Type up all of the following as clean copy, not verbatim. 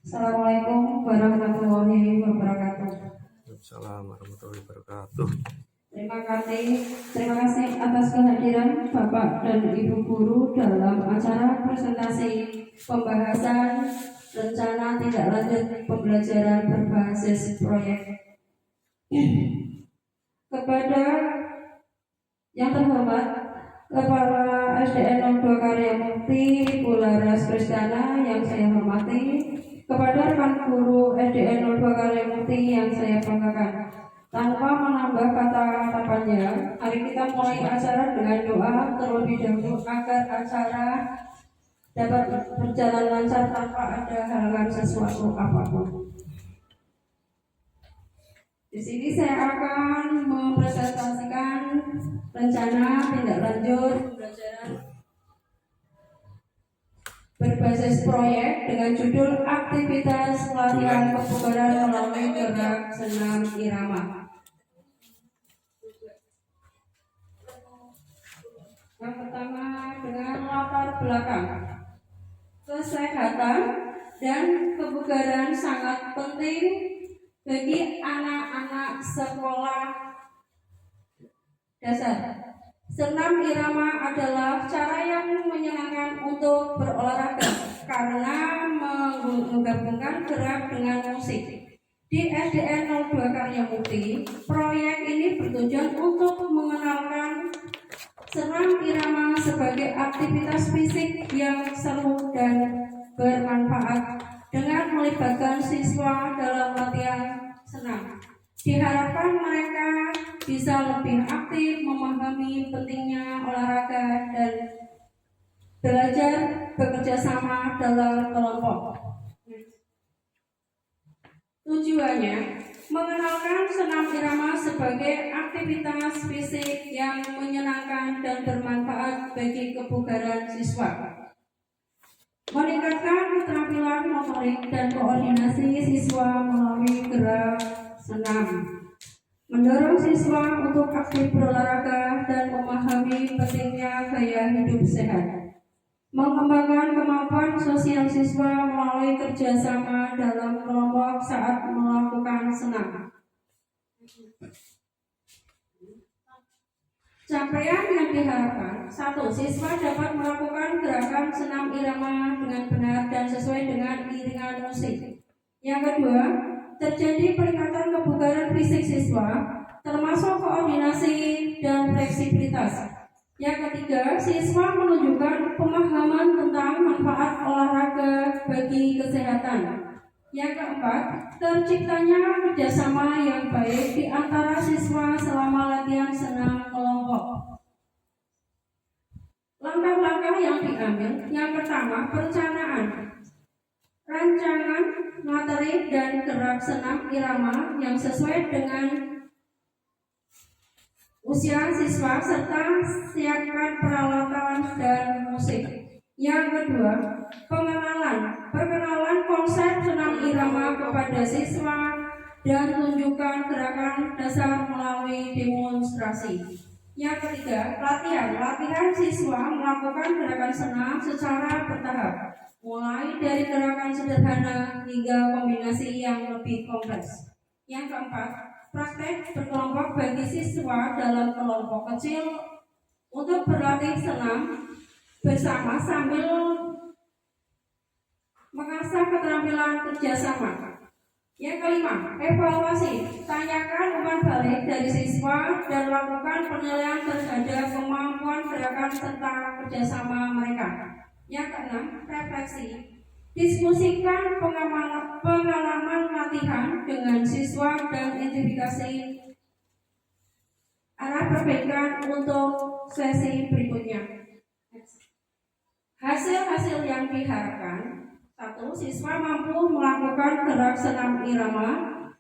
Assalamualaikum warahmatullahi wabarakatuh. Assalamualaikum warahmatullahi wabarakatuh. Terima kasih atas kehadiran Bapak dan Ibu Guru dalam acara presentasi pembahasan rencana tindak lanjut pembelajaran berbasis proyek. Kepada yang terhormat Kepala SDN 02 Karya Mukti Bularas Kristana yang saya hormati, kepada rekan guru SDN 02 Karya Mukti yang saya banggakan. Tanpa menambah kata-kata panjang, mari kita mulai acara dengan doa terlebih dahulu agar acara dapat berjalan lancar tanpa ada halangan sesuatu apapun. Di sini saya akan mempresentasikan rencana tindak lanjut pembelajaran berbasis proyek dengan judul aktivitas latihan kebugaran melalui gerak senam irama. Yang pertama dengan latar belakang. Kesehatan dan kebugaran sangat penting bagi anak-anak sekolah dasar. Senam irama adalah cara yang menyenangkan untuk berolahraga karena menggabungkan gerak dengan musik. Di SDN 02 Karya Mukti, proyek ini bertujuan untuk mengenalkan senam irama sebagai aktivitas fisik yang seru dan bermanfaat dengan melibatkan siswa dalam latihan senam. Diharapkan mereka bisa lebih aktif memahami pentingnya olahraga dan belajar bekerja sama dalam kelompok. Tujuannya mengenalkan senam irama sebagai aktivitas fisik yang menyenangkan dan bermanfaat bagi kebugaran siswa. Meningkatkan keterampilan motorik dan koordinasi siswa melalui gerak senam. Mendorong siswa untuk aktif berolahraga dan memahami pentingnya gaya hidup sehat. Mengembangkan kemampuan sosial siswa melalui kerjasama dalam kelompok saat melakukan senam. Capaian yang diharapkan: 1. Siswa dapat melakukan gerakan senam irama dengan benar dan sesuai dengan iringan musik. Yang kedua, terjadi peningkatan kebugaran fisik siswa, termasuk koordinasi dan fleksibilitas. Yang ketiga, siswa menunjukkan pemahaman tentang manfaat olahraga bagi kesehatan. Yang keempat, terciptanya kerjasama yang baik di antara siswa selama latihan senam kelompok. Langkah-langkah yang diambil: yang pertama, perencanaan, rancangan materi dan gerak senam irama yang sesuai dengan usia siswa serta siapkan peralatan dan musik. Yang kedua, perkenalan konsep senam irama kepada siswa dan tunjukkan gerakan dasar melalui demonstrasi. Yang ketiga, latihan siswa melakukan gerakan senam secara bertahap, mulai dari gerakan sederhana hingga kombinasi yang lebih kompleks. Yang keempat, praktek berkelompok bagi siswa dalam kelompok kecil untuk berlatih senam bersama sambil mengasah keterampilan kerjasama. Yang kelima, evaluasi. Tanyakan umpan balik dari siswa dan lakukan penilaian terhadap kemampuan gerakan serta kerjasama mereka. Yang keenam, refleksi. Diskusikan pengalaman latihan dengan siswa dan identifikasi arah perbaikan untuk sesi berikutnya. Hasil-hasil yang diharapkan: 1. Siswa mampu melakukan gerak senam irama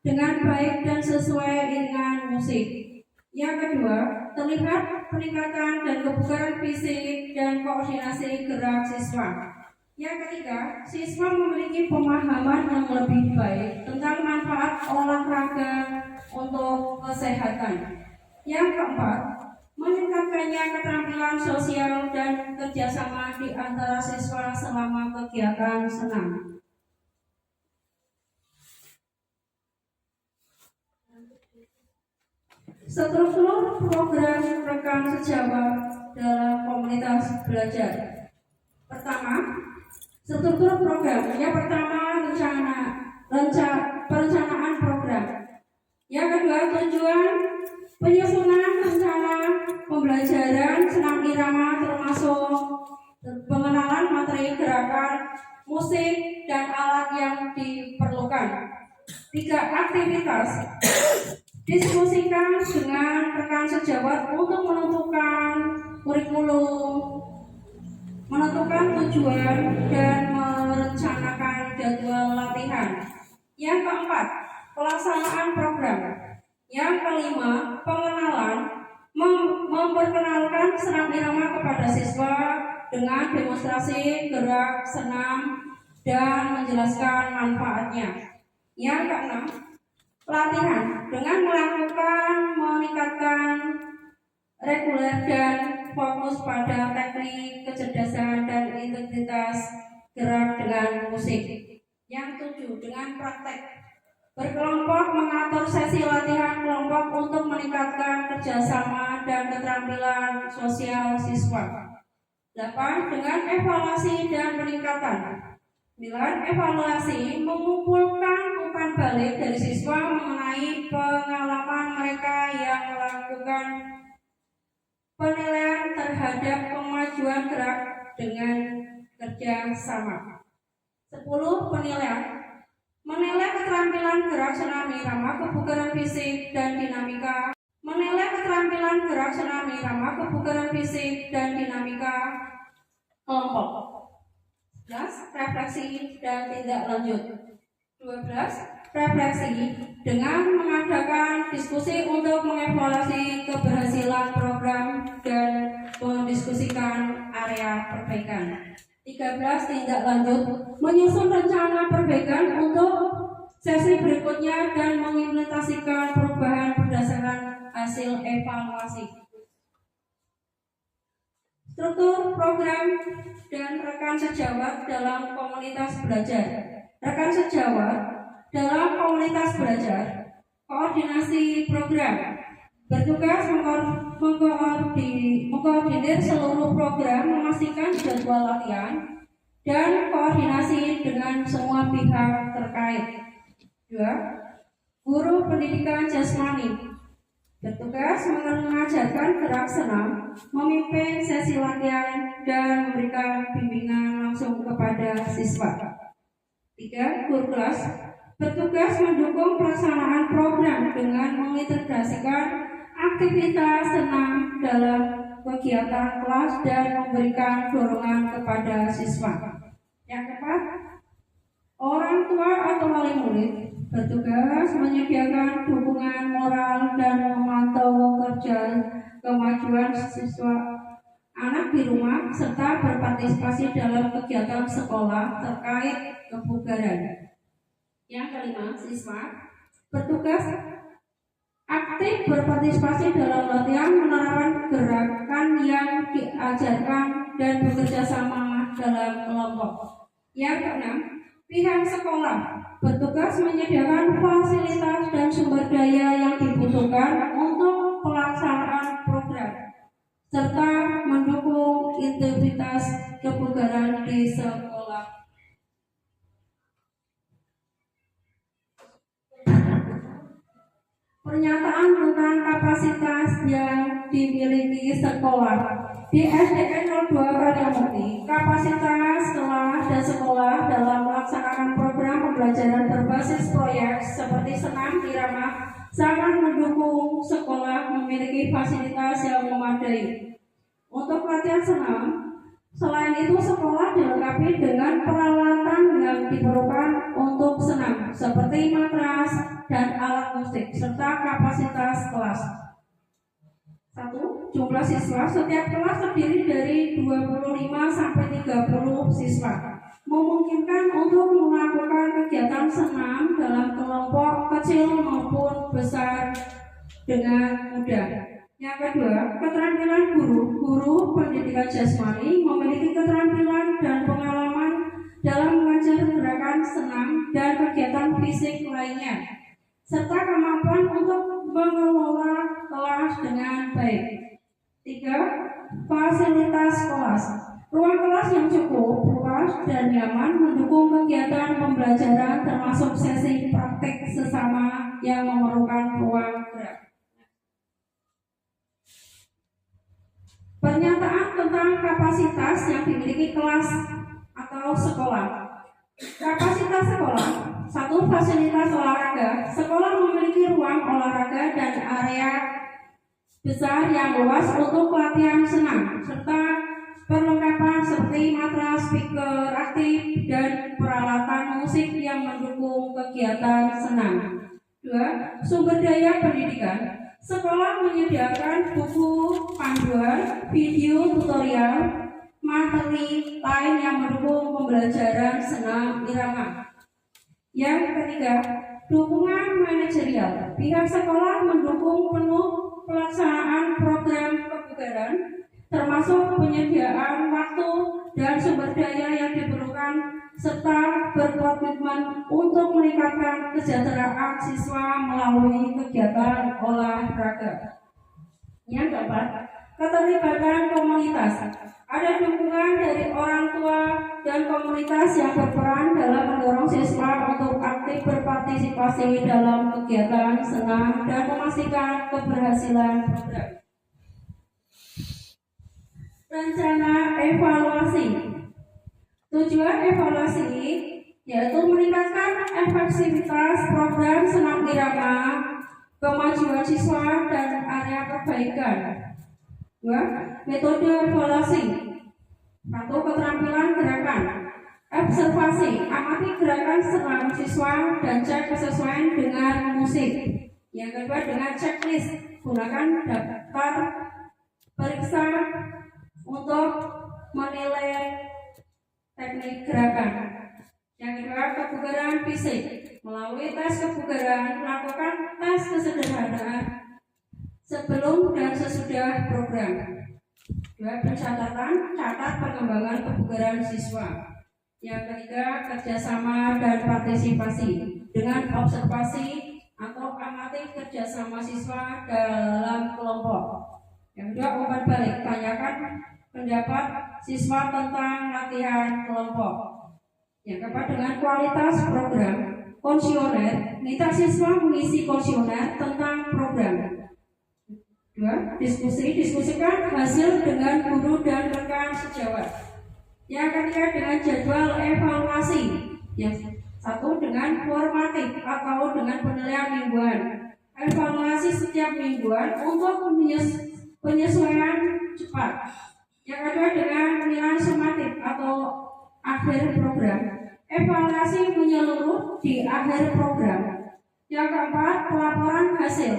dengan baik dan sesuai iringan musik. Yang kedua, terlihat peningkatan dan kebugaran fisik dan koordinasi gerak siswa. Yang ketiga, siswa memiliki pemahaman yang lebih baik tentang manfaat olahraga untuk kesehatan. Yang keempat, meningkatkannya keterampilan sosial dan kerjasama di antara siswa selama kegiatan senam. Struktur program rekan sejawat dalam komunitas belajar. Pertama, struktur program. Yang pertama, perencanaan program. Yang kedua, tujuan penyusunan rencana pembelajaran senam irama termasuk pengenalan materi gerakan, musik, dan alat yang diperlukan. 3. Aktivitas. Diskusikan dengan rekan sejawat untuk menentukan kurikulum, menentukan tujuan, dan merencanakan jadwal latihan. Yang keempat, pelaksanaan program. Yang kelima, pengenalan, memperkenalkan senam irama kepada siswa dengan demonstrasi gerak senam dan menjelaskan manfaatnya. Yang keenam, pelatihan dengan meningkatkan reguler dan fokus pada teknik, kecerdasan, dan integritas gerak dengan musik. Yang 7, dengan praktek. Berkelompok mengatur sesi latihan kelompok untuk meningkatkan kerjasama dan keterampilan sosial siswa. 8. Dengan evaluasi dan peningkatan. 9. Evaluasi mengumpulkan umpan balik dari siswa mengenai pengalaman mereka yang melakukan penilaian terhadap kemajuan gerak dengan kerja sama. 10. Penilaian. Menilai keterampilan gerak senam irama, kebugaran fisik, dan dinamika. Menilai keterampilan gerak senam irama, kebugaran fisik, dan dinamika kelompok. 11. Refleksi dan tindak lanjut. 12. Refleksi dengan mengadakan diskusi untuk mengevaluasi keberhasilan program dan mendiskusikan area perbaikan. 13. Tindak lanjut, menyusun rencana perbaikan untuk sesi berikutnya dan mengimplementasikan perubahan berdasarkan hasil evaluasi. Struktur program dan rekan sejawat dalam komunitas belajar. Rekan sejawat dalam komunitas belajar, koordinasi program, bertugas mengkoordinir seluruh program, memastikan jadwal latihan, dan koordinasi dengan semua pihak terkait. 2. Guru pendidikan jasmani, bertugas mengajarkan gerak senam, memimpin sesi latihan, dan memberikan bimbingan langsung kepada siswa. 3. Guru kelas, bertugas mendukung pelaksanaan program dengan mengintegrasikan aktivitas senam dalam kegiatan kelas dan memberikan dorongan kepada siswa. Yang keempat, orang tua atau wali murid, bertugas menyediakan dukungan moral dan memantau kerja kemajuan siswa anak di rumah serta berpartisipasi dalam kegiatan sekolah terkait kebugaran. Yang kelima, siswa bertugas aktif berpartisipasi dalam latihan, menerapkan gerakan yang diajarkan, dan bekerja sama dalam kelompok. Yang keenam, pihak sekolah bertugas menyediakan fasilitas dan sumber daya yang dibutuhkan untuk pelaksanaan program, serta mendukung integritas kebugaran di sekolah. Pernyataan tentang kapasitas yang dimiliki sekolah. Di SDN 02 Karyamukti, kapasitas kelas dan sekolah dalam melaksanakan program pembelajaran berbasis proyek seperti senam irama sangat mendukung sekolah memiliki fasilitas yang memadai. Untuk latihan senam, selain itu sekolah dilengkapi dengan peralatan yang diperlukan untuk senam seperti matras dan alat musik serta kapasitas kelas. 1. Jumlah siswa setiap kelas terdiri dari 25 sampai 30 siswa. Memungkinkan untuk melakukan kegiatan senam dalam kelompok kecil maupun besar dengan mudah. Yang kedua, keterampilan guru pendidikan jasmani memiliki keterampilan dan pengalaman dalam mengajar gerakan senam dan kegiatan fisik lainnya, serta kemampuan untuk mengelola kelas dengan baik. 3. Fasilitas kelas. Ruang kelas yang cukup luas dan nyaman mendukung kegiatan pembelajaran termasuk sesi praktik sesama yang memerlukan ruang gerak. Pernyataan tentang kapasitas yang dimiliki kelas atau sekolah. Kapasitas sekolah. 1. Fasilitas olahraga. Sekolah memiliki ruang olahraga dan area besar yang luas untuk latihan senam serta perlengkapan seperti matras, speaker aktif, dan peralatan musik yang mendukung kegiatan senam. 2. Sumber daya pendidikan. Sekolah menyediakan buku panduan, video tutorial, materi lain yang mendukung pembelajaran senam irama. Yang ketiga, dukungan manajerial. Pihak sekolah mendukung penuh pelaksanaan program kebugaran, termasuk penyediaan waktu dan sumber daya yang diperlukan, serta berkomitmen untuk meningkatkan kesejahteraan siswa melalui kegiatan olahraga. Yang keempat, keterlibatan komunitas. Ada dukungan dari orang tua dan komunitas yang berperan dalam mendorong siswa untuk aktif berpartisipasi dalam kegiatan senam dan memastikan keberhasilan program. Rencana evaluasi. Tujuan evaluasi yaitu meningkatkan efektivitas program senam irama, kemajuan siswa, dan area perbaikan. 2. Metode evaluasi. 1. Keterampilan gerakan. Observasi, amati gerakan senam siswa dan cek kesesuaian dengan musik. Yang kedua, dengan checklist, gunakan daftar periksa untuk menilai teknik gerakan. Yang kedua, kebugaran fisik. Melalui tes kebugaran, lakukan tes kesederhanaan sebelum dan sesudah program. 2. Pencatatan, catat perkembangan kebugaran siswa. Yang ketiga, kerjasama dan partisipasi dengan observasi atau amati kerjasama siswa dalam kelompok. Yang kedua, umpan balik, tanyakan pendapat siswa tentang latihan kelompok. Yang keempat, dengan kualitas program, konsioner, minta siswa mengisi konsioner tentang program. 2. Diskusikan hasil dengan guru dan rekan sejawat. Yang ketiga, dengan jadwal evaluasi. Yang 1. Dengan formatif atau dengan penilaian mingguan. Evaluasi setiap mingguan untuk penyesuaian cepat. Yang kedua, dengan penilaian sumatif atau akhir program. Evaluasi menyeluruh di akhir program. Yang keempat, pelaporan hasil.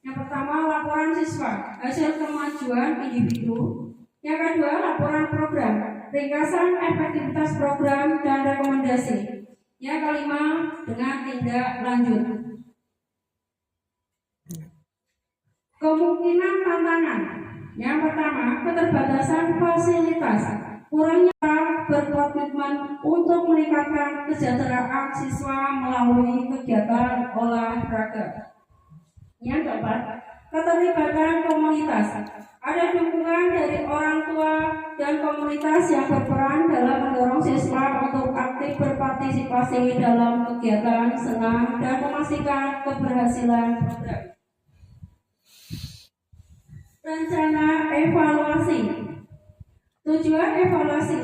Yang pertama, laporan siswa, hasil kemajuan individu. Yang kedua, laporan program, ringkasan efektivitas program dan rekomendasi. Yang kelima, dengan tindak lanjut. Kemungkinan tantangan. Yang pertama, keterbatasan fasilitas. Kurangnya berkomitmen untuk meningkatkan kesejahteraan siswa melalui kegiatan olahraga. Yang keempat, keterlibatan komunitas. Ada dukungan dari orang tua dan komunitas yang berperan dalam mendorong siswa untuk aktif berpartisipasi dalam kegiatan senam dan memastikan keberhasilan program. Rencana evaluasi. Tujuan evaluasi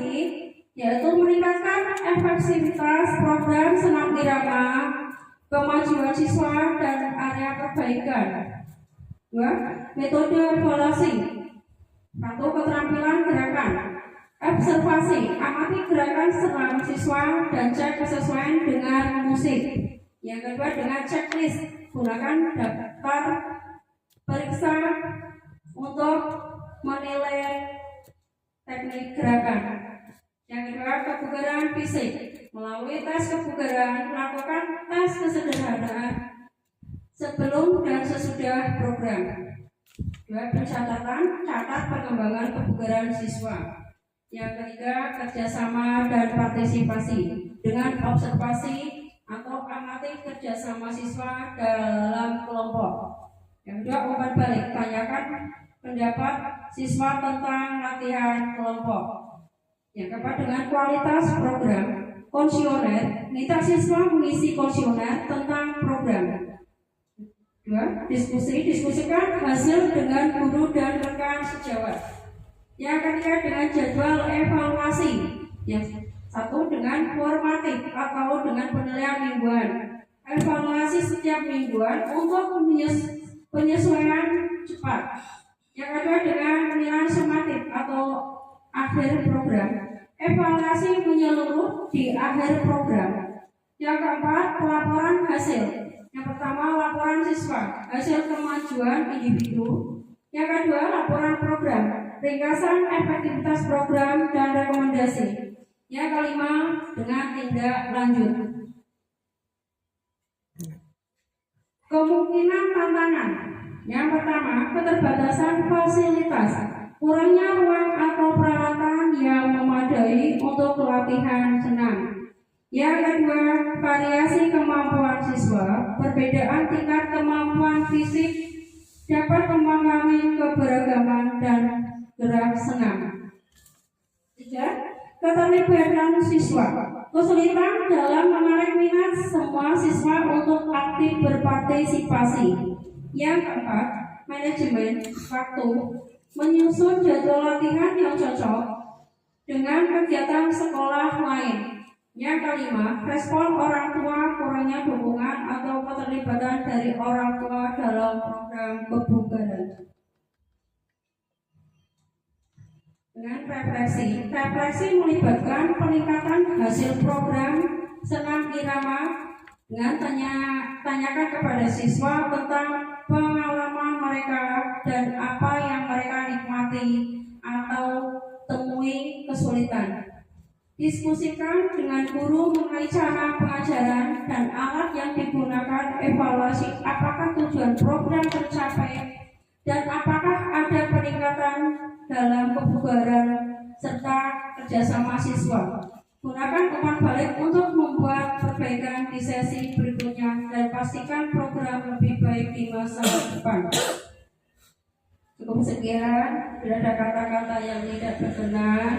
yaitu meningkatkan efektivitas program senam irama, kemajuan siswa, dan area perbaikan. 2. Metode evaluasi. 1. Keterampilan gerakan. Observasi, amati gerakan senam siswa dan cek kesesuaian dengan musik. Yang kedua, dengan checklist, gunakan daftar periksa untuk menilai teknik gerakan. Yang kedua, kebugaran fisik. Melalui tes kebugaran, lakukan tes kesederhanaan sebelum dan sesudah program. 2. Pencatatan, catat perkembangan kebugaran siswa. Yang ketiga, kerjasama dan partisipasi dengan observasi atau amati kerjasama siswa dalam kelompok. Yang kedua, umpan balik, tanyakan pendapat siswa tentang latihan kelompok. Yang keempat, dengan kualitas program kuesioner, minta siswa mengisi kuesioner tentang program. Dua, diskusikan hasil dengan guru dan rekan sejawat. Yang ketiga, dengan jadwal evaluasi. Yang satu, dengan formatif atau dengan penilaian mingguan. Evaluasi setiap mingguan untuk penyesuaian cepat. Yang kedua, dengan penilaian sumatif atau akhir program. Evaluasi menyeluruh di akhir program. Yang keempat, pelaporan hasil. Yang pertama, laporan siswa, hasil kemajuan individu. Yang kedua, laporan program, ringkasan efektivitas program dan rekomendasi. Yang kelima, dengan tindak lanjut. Kemungkinan tantangan. Yang pertama, keterbatasan fasilitas, kurangnya ruang atau peralatan yang memadai untuk latihan senam. Yang kedua, variasi kemampuan siswa, perbedaan tingkat kemampuan fisik dapat mempengaruhi keberagaman dan gerak senam. Tiga, keterlibatan siswa, kesulitan dalam menarik minat semua siswa untuk aktif berpartisipasi. Yang keempat, manajemen waktu, menyusun jadwal latihan yang cocok dengan kegiatan sekolah lain. Yang kelima, respon orang tua, kurangnya dukungan atau keterlibatan dari orang tua dalam program kebugaran. Dengan refleksi melibatkan peningkatan hasil program senam irama dengan tanyakan kepada siswa tentang pengalaman mereka dan apa yang mereka nikmati atau temui kesulitan. Diskusikan dengan guru mengenai cara pengajaran dan alat yang digunakan, evaluasi apakah tujuan program tercapai dan apakah ada peningkatan dalam kebugaran serta kerjasama siswa. Gunakan umpan balik untuk membuat perbaikan di sesi berikutnya dan pastikan program lebih baik di masa depan. Cukup sekian, bila ada kata-kata yang tidak berkenan,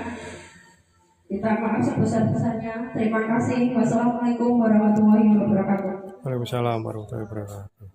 kita maaf sebesar-besarnya. Terima kasih. Wassalamualaikum warahmatullahi wabarakatuh. Waalaikumsalam warahmatullahi wabarakatuh.